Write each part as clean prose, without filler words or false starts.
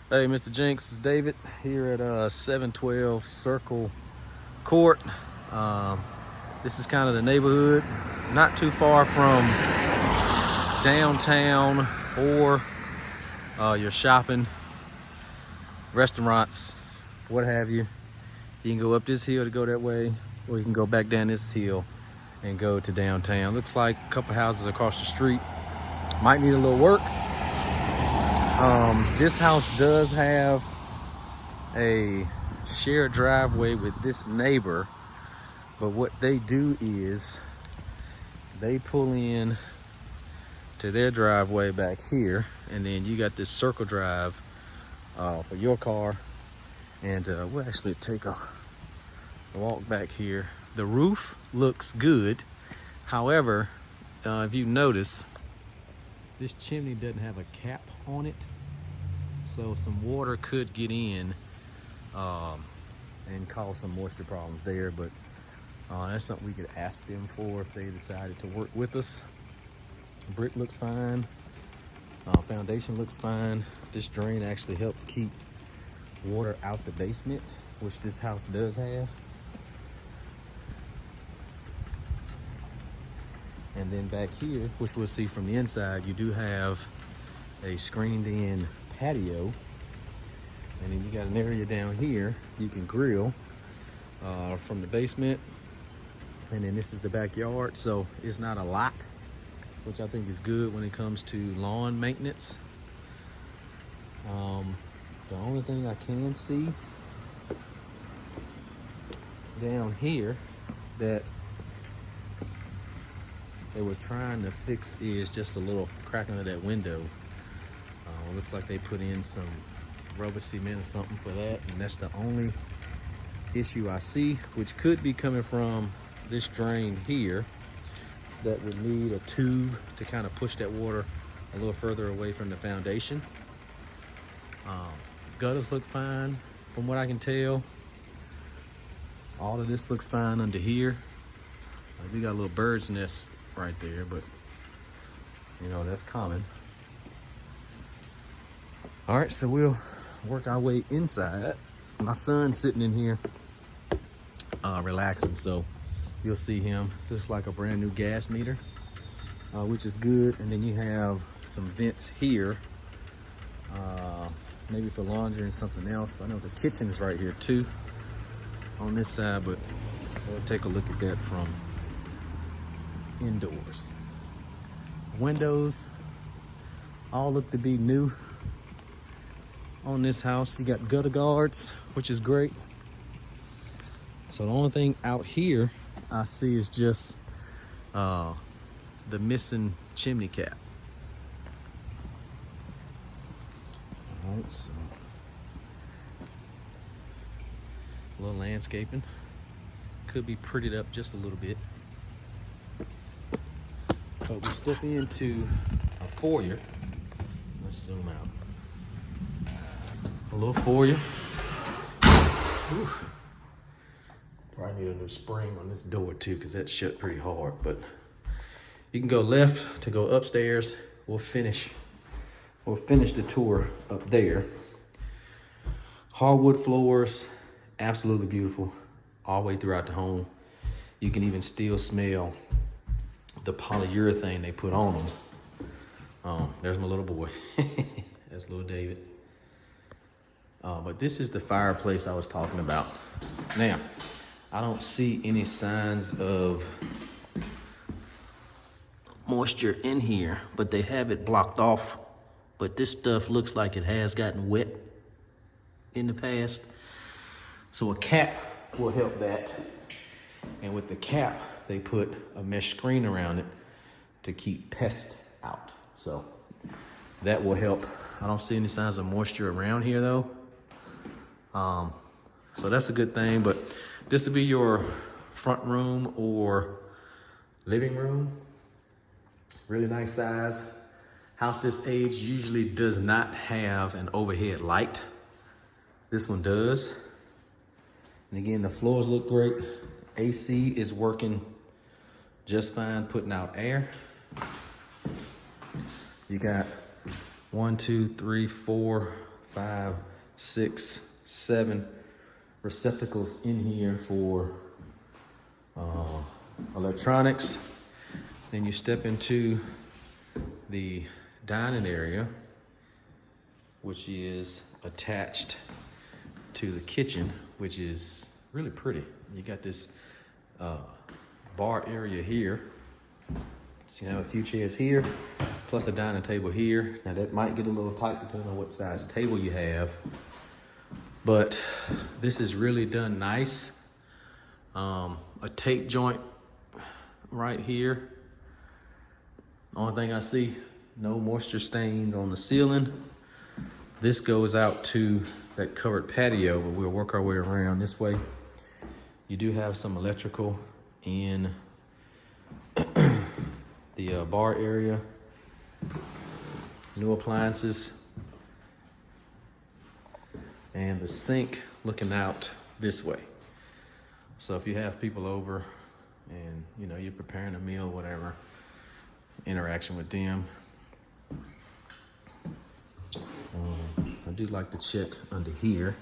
Hey, Mr. Jinx, it's David here at 712 Circle Court. Um, this is kind of the neighborhood, not too far from downtown or your shopping, restaurants, what have you. You can go up this hill to go that way, or you can go back down this hill and go to downtown. Looks like a couple houses across the street might need a little work. This house does have a shared driveway with this neighbor, but what they do is they pull in to their driveway back here, and then you got this circle drive for your car, and we'll actually take a walk back here. The roof looks good. However, if you notice, this chimney doesn't have a cap on it, so some water could get in and cause some moisture problems there, but that's something we could ask them for if they decided to work with us. Brick looks fine. Foundation looks fine. This drain actually helps keep water out the basement, which this house does have. And then back here, which we'll see from the inside, you do have a screened in patio. And then you got an area down here you can grill from the basement. And then this is the backyard, so it's not a lot, which I think is good when it comes to lawn maintenance. The only thing I can see down here that they were trying to fix is just a little crack under that window. Looks like they put in some rubber cement or something for that, and that's the only issue I see, which could be coming from this drain here that would need a tube to kind of push that water a little further away from the foundation. Gutters look fine from what I can tell. All of this looks fine under here. We got a little bird's nest right there, but you know, that's common. All right, so we'll work our way inside. My son's sitting in here relaxing, so you'll see him. Just like a brand new gas meter, which is good. And then you have some vents here, maybe for laundry and something else. I know the kitchen is right here too on this side, but we'll take a look at that from indoors. Windows all look to be new on this house. You got gutter guards, which is great. So the only thing out here I see is just the missing chimney cap. All right, so a little landscaping. Could be prettied up just a little bit. But we step into a foyer. Let's zoom out. A little foyer. Oof. Probably need a new spring on this door too, because that's shut pretty hard. But you can go left to go upstairs. We'll finish the tour up there. Hardwood floors, absolutely beautiful all the way throughout the home. You can even still smell the polyurethane they put on them. There's my little boy. That's little David. But this is the fireplace I was talking about. Now, I don't see any signs of moisture in here, but they have it blocked off. But this stuff looks like it has gotten wet in the past. So a cap will help that. And with the cap, they put a mesh screen around it to keep pests out. So that will help. I don't see any signs of moisture around here though. So that's a good thing, but this will be your front room or living room. Really nice size. House this age usually does not have an overhead light. This one does. And again, the floors look great. AC is working just fine, putting out air. You got 1, 2, 3, 4, 5, 6, 7 receptacles in here for electronics. Then you step into the dining area, which is attached to the kitchen, which is really pretty. You got this bar area here. So you have a few chairs here, plus a dining table here. Now that might get a little tight depending on what size table you have, but this is really done nice. A tape joint right here. Only thing I see, no moisture stains on the ceiling. This goes out to that covered patio, but we'll work our way around this way. You do have some electrical in the bar area. New appliances. And the sink looking out this way. So if you have people over and you know you're preparing a meal, whatever, interaction with them. I do like to check under here.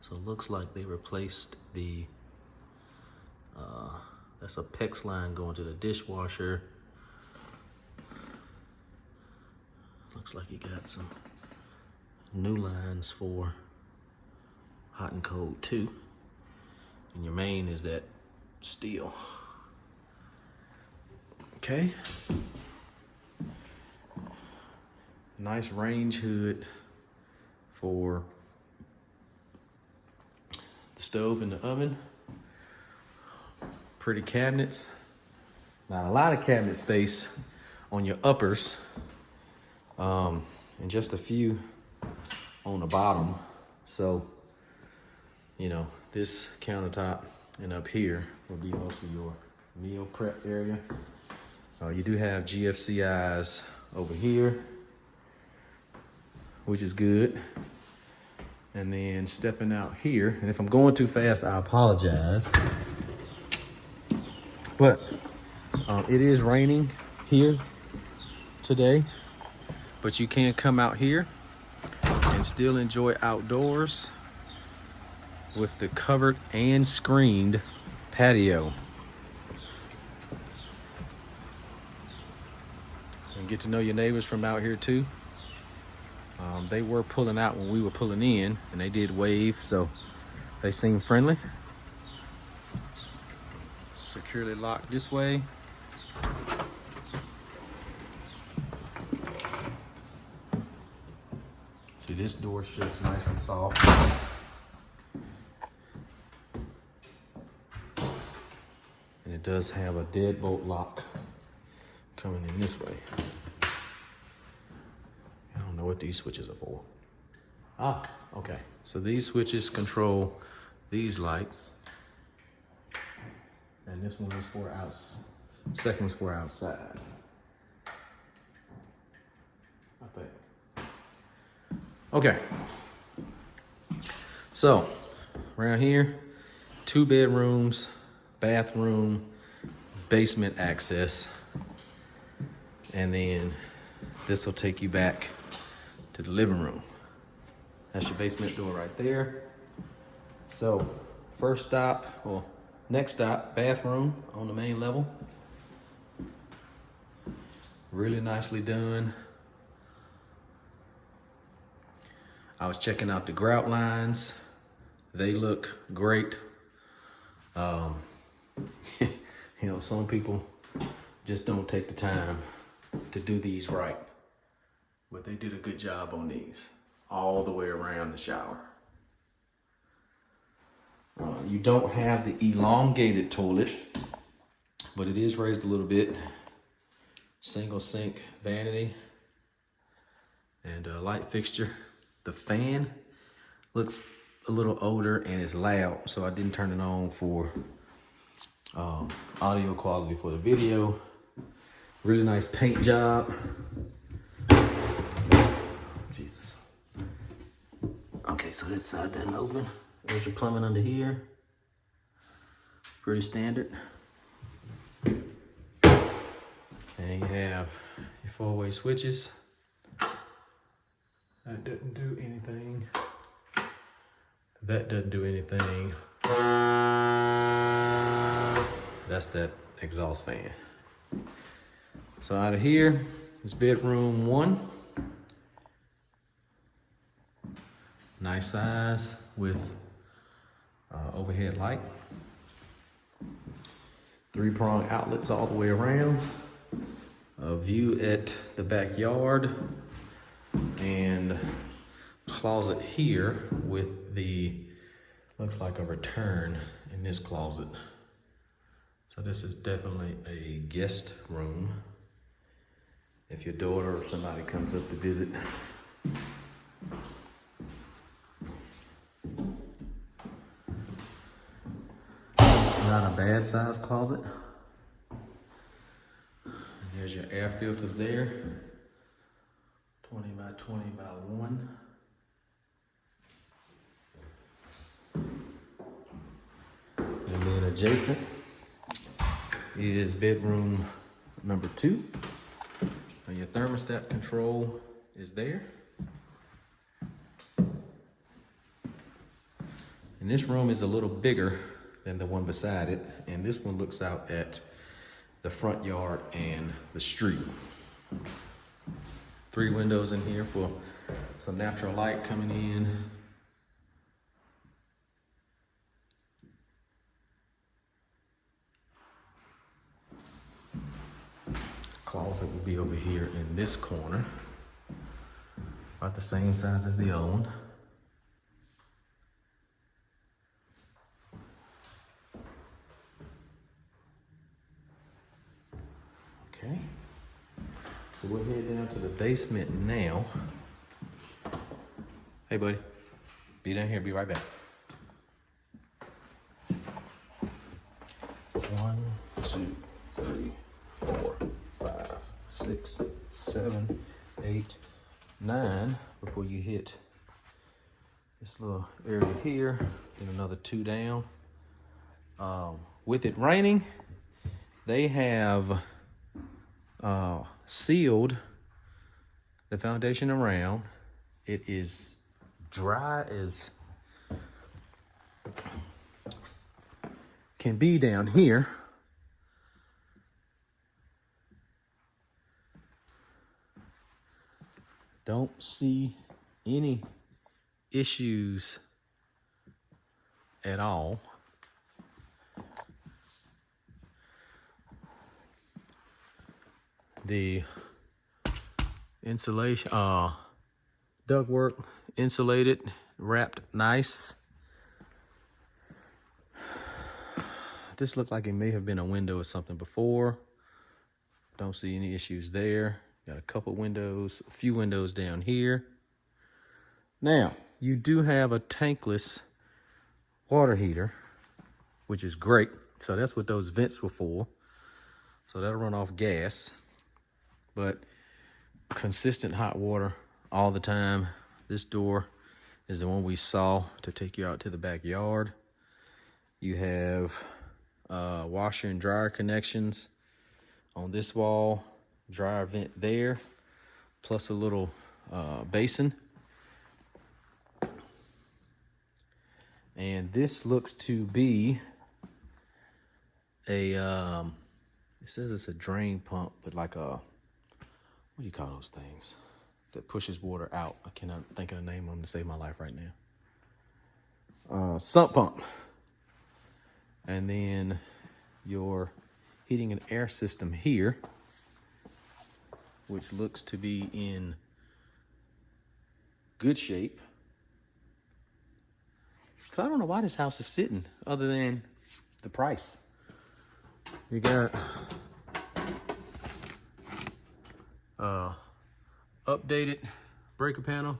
So it looks like they replaced the, that's a PEX line going to the dishwasher. Looks like you got some new lines for hot and cold too. And your main is that steel. Okay. Nice range hood for the stove and the oven. Pretty cabinets. Not a lot of cabinet space on your uppers. And just a few on the bottom. So, you know, this countertop and up here will be most of your meal prep area. You do have GFCIs over here, which is good. And then stepping out here, and if I'm going too fast, I apologize. But it is raining here today, but you can come out here and still enjoy outdoors with the covered and screened patio. And get to know your neighbors from out here too. They were pulling out when we were pulling in, and they did wave, so they seem friendly. Securely locked this way. See, this door shuts nice and soft. And it does have a deadbolt lock coming in this way. I don't know what these switches are for. Ah, okay. So these switches control these lights. And this one is for second one's for outside. I think. Okay. So, around here, 2 bedrooms, bathroom, basement access. And then this will take you back to the living room. That's your basement door right there. So, first stop, well, next stop, bathroom on the main level. Really nicely done. I was checking out the grout lines. They look great. You know, some people just don't take the time to do these right. But they did a good job on these all the way around the shower. You don't have the elongated toilet, but it is raised a little bit. Single sink vanity and a light fixture. The fan looks a little older and is loud, so I didn't turn it on for audio quality for the video. Really nice paint job. Jesus. Okay, so that side doesn't open. There's your plumbing under here. Pretty standard. And you have your 4-way switches. doesn't do anything. That doesn't do anything. That's that exhaust fan. So out of here is bedroom 1. Nice size with overhead light. 3-prong outlets all the way around. A view at the backyard and closet here with the, looks like a return in this closet. So this is definitely a guest room if your daughter or somebody comes up to visit. Not a bad size closet. And there's your air filters there. 20 by 20 by 1. And then adjacent is bedroom number 2. And your thermostat control is there. And this room is a little bigger than the one beside it. And this one looks out at the front yard and the street. 3 windows in here for some natural light coming in. Closet will be over here in this corner. About the same size as the other one. Okay. So we'll head down to the basement now. Hey buddy, be down here, be right back. 1, 2, 3, 4, 5, 6, 7, 8, 9 before you hit this little area here, then another 2 down. With it raining, they have sealed the foundation around. It is dry as can be down here. Don't see any issues at all. The insulation, ductwork, insulated, wrapped nice. This looked like it may have been a window or something before. Don't see any issues there. Got a couple windows, a few windows down here. Now, you do have a tankless water heater, which is great. So that's what those vents were for. So that'll run off gas. But consistent hot water all the time. This door is the one we saw to take you out to the backyard. You have washer and dryer connections on this wall, dryer vent there, plus a little basin. And this looks to be a, it says it's a drain pump, but like a, what do you call those things that pushes water out? I cannot think of the name of them to save my life right now. Sump pump. And then your heating and air system here, which looks to be in good shape. So I don't know why this house is sitting other than the price. You got updated breaker panel,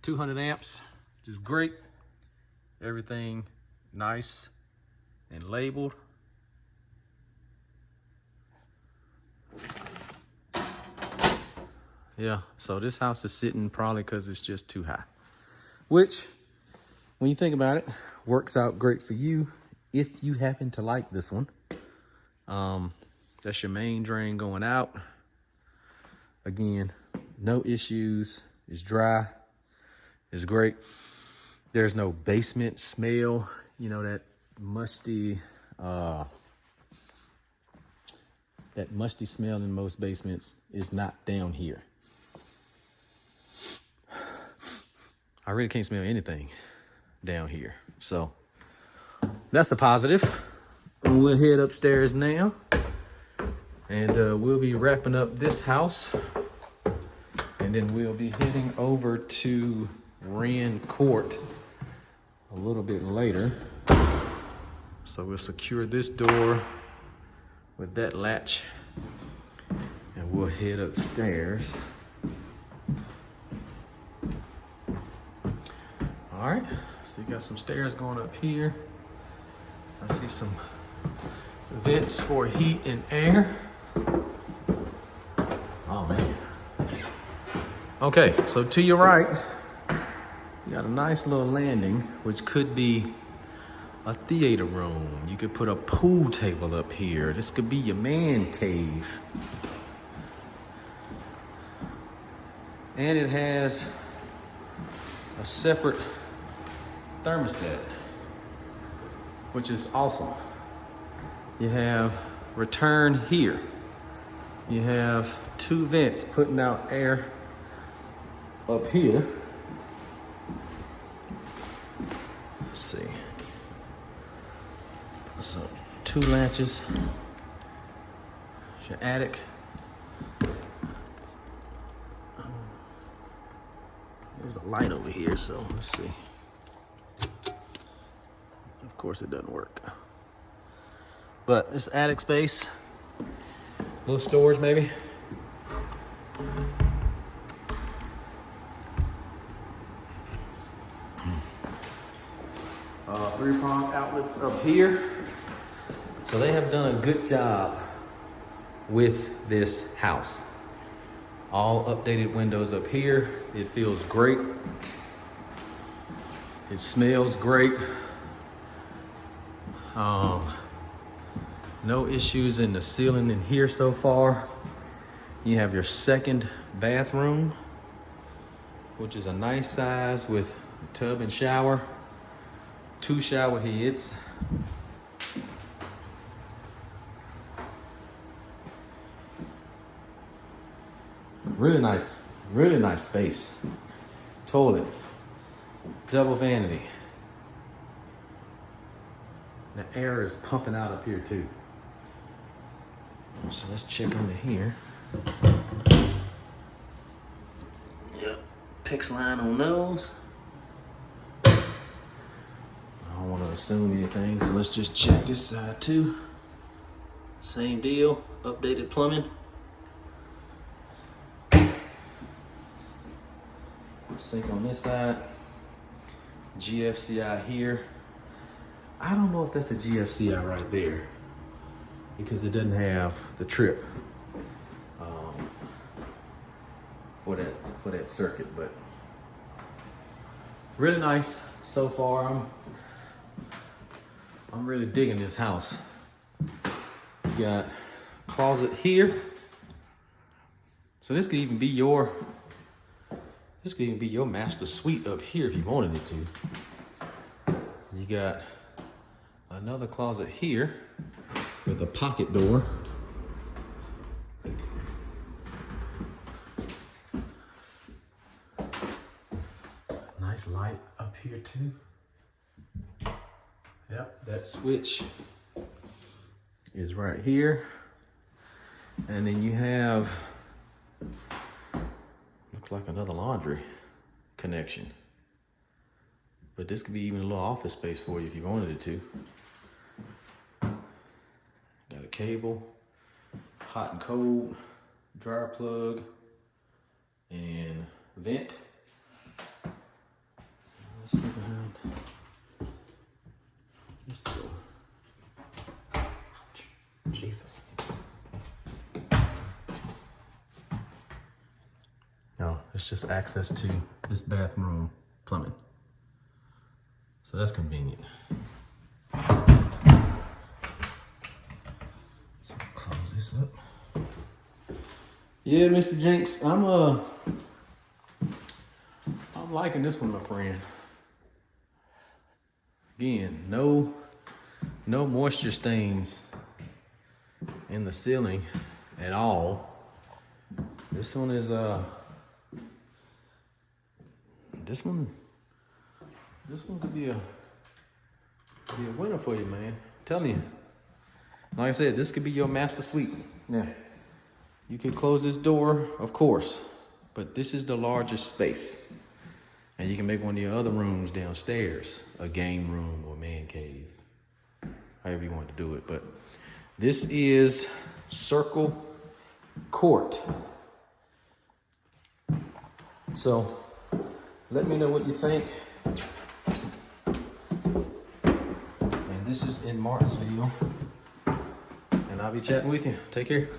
200 amps, which is great. Everything nice and labeled. Yeah, so this house is sitting probably because it's just too high, which, when you think about it, works out great for you if you happen to like this one. That's your main drain going out. Again, no issues. It's dry. is great. There's no basement smell. You know, that musty smell in most basements is not down here. I really can't smell anything down here. So that's a positive. We'll head upstairs now, and we'll be wrapping up this house, and then we'll be heading over to Wren Court a little bit later. So we'll secure this door with that latch, and we'll head upstairs. All right, so you got some stairs going up here. I see some vents for heat and air. Oh man. Okay, so to your right, you got a nice little landing, which could be a theater room. You could put a pool table up here. This could be your man cave. And it has a separate thermostat, which is awesome. You have return here. You have two vents putting out air up here. Let's see. So two latches. It's your attic. There's a light over here, so let's see. Of course it doesn't work. But this attic space, little storage maybe. Three-prong outlets up here. So they have done a good job with this house. All updated windows up here. It feels great. It smells great. No issues in the ceiling in here so far. You have your second bathroom, which is a nice size with a tub and shower, 2 shower heads. Really nice space. Toilet, double vanity. The air is pumping out up here too. So let's check under here. Yep, PIX line on those. I don't want to assume anything, so let's just check this side too. Same deal, updated plumbing. Sink on this side. GFCI here. I don't know if that's a GFCI right there because it doesn't have the trip for that circuit, but really nice so far. I'm really digging this house. You got a closet here, so this could even be your master suite up here if you wanted it to. You got another closet here with a pocket door. Nice light up here too. Yep, that switch is right here. And then you have, looks like another laundry connection. But this could be even a little office space for you if you wanted it to. Got a cable, hot and cold, dryer plug, and vent. Let's see behind this door. Jesus. No, it's just access to this bathroom plumbing. So that's convenient. So close this up. Yeah, Mr. Jenks, I'm I'm liking this one, my friend. Again, no moisture stains in the ceiling at all. This one is this one could be a winner for you, man. I'm telling you. Like I said, this could be your master suite. Now, you could close this door, of course, but this is the largest space. And you can make one of your other rooms downstairs a game room or man cave, however you want to do it. But this is Circle Court. So let me know what you think. And this is in Martinsville. And I'll be chatting with you. Take care.